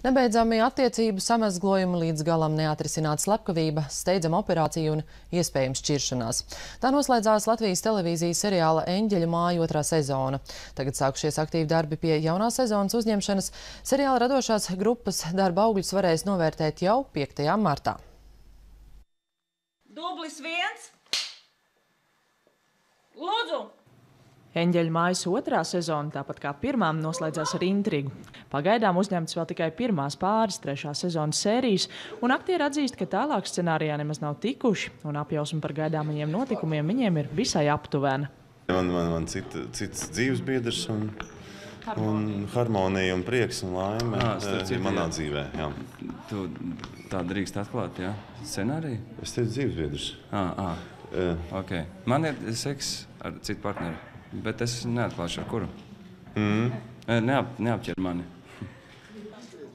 Nebeidzami attiecību samezglojumi, līdz galam neatrisināta slepkavība, steidzama operācija un iespējams šķiršanās. Tā noslēdzās Latvijas televīzijas seriāla Eņģeļu māja 2. sezona. Tagad sākušies aktīvi darbi pie jaunās sezonas uzņemšanas. Seriāla radošās grupas darba augļus varēs novērtēt jau 5. martā. Dublis 1. Lūdzu! Eņģeļu mājas 2. sezona, tāpat kā pirmā, noslēdzās ar intrigu. Pagaidām uzņemtas vēl tikai pirmās pāris 3. sezonas sērijas, un aktieri atzīst, ka tālāk scenārijā nemaz nav tikuši, un apjausma par gaidāmajiem notikumiem viņiem ir visai aptuvena. Man cits dzīves biedrs un harmonija un prieks un laime manā dzīvē. Jā. Tu tā drīkst atklāt, jā? Scenāriju? Es teicu dzīves biedrs. Ok. Man ir seks ar citu partneri, bet es neatklāšu ar kuru. Neapķer mani.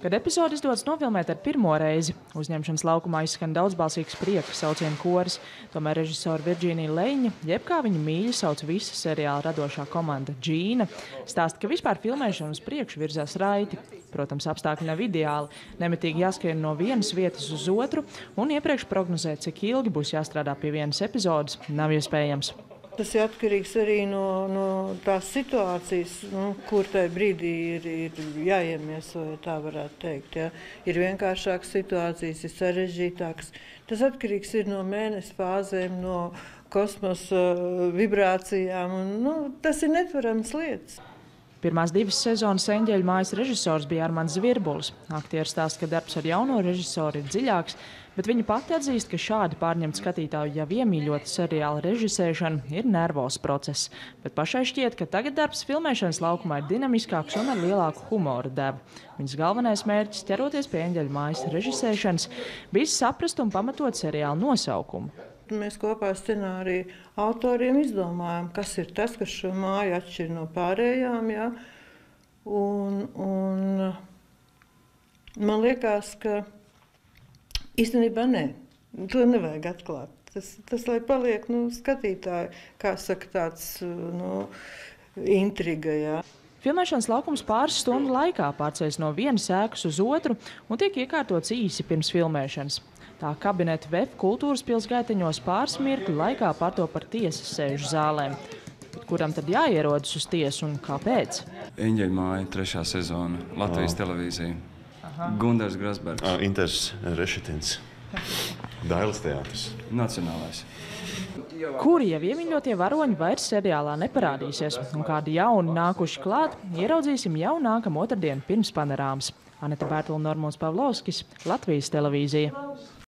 Kad epizodi izdodas nofilmēt ar pirmo reizi, uzņemšanas laukumā izskan daudzbalsīgs prieka saucienu koris, tomēr režisora Virģīnija Leņa, jeb kā viņa mīļi sauc visa seriāla radošā komanda Džīna, stāsta, ka vispār filmēšana uz priekšu virzās raiti. Protams, apstākļi nav ideāli, nemitīgi jāskrien no vienas vietas uz otru, un iepriekš prognozēt, cik ilgi būs jāstrādā pie vienas epizodes, nav iespējams. Tas ir atkarīgs arī no tās situācijas, kur tajā brīdī ir jāiemieso, ja tā varētu teikt. Ja. Ir vienkāršākas situācijas, ir sarežģītākas. Tas atkarīgs ir no mēnesi fāzēm, no kosmosa vibrācijām. Tas ir netverams lietas. Pirmās 2 sezonas Eņģeļu mājas režisors bija Armands Zvirbulis. Aktieris stāsta, ka darbs ar jauno režisoru ir dziļāks, bet viņa pati atzīst, ka šādi pārņemt skatītāju jau iemīļota seriāla režisēšana ir nervos process. Bet pašai šķiet, ka tagad darbs filmēšanas laukumā ir dinamiskāks un ar lielāku humora devu. Viņas galvenais mērķis, ķeroties pie Eņģeļu mājas režisēšanas, bija saprast un pamatot seriāla nosaukumu. Mēs kopā ar scenāriju autoriem izdomājam, kas ir tas, kas šo māju atšķir no pārējām. Ja? Un man liekas, ka īstenībā nē, to nevajag atklāt. Tas lai paliek skatītāji, kā saka, tāds intriga. Ja? Filmēšanas laukums pāris stundu laikā pārceļas no vienas ēkas uz otru un tiek iekārtots īsi pirms filmēšanas. Tā kabineta VF kultūras pils gaiteņos pāris mirkļu laikā pārto par tiesas sēžu zālēm. Bet kuram tad jāierodas uz tiesu un kāpēc? Eņģeļu māja 3. sezona, Latvijas televīzija. Gundars Grasbergs. Inters Rešetins. Dailes teātris. Nacionālais. Kuri jau iemīļotie varoņi vairs seriālā neparādīsies, un kādi jauni nākuši klāt, ieraudzīsim jau nākamo otrdien pirms panorāmas. Aneta Bērtula, Normons Pavlovskis, Latvijas televīzija.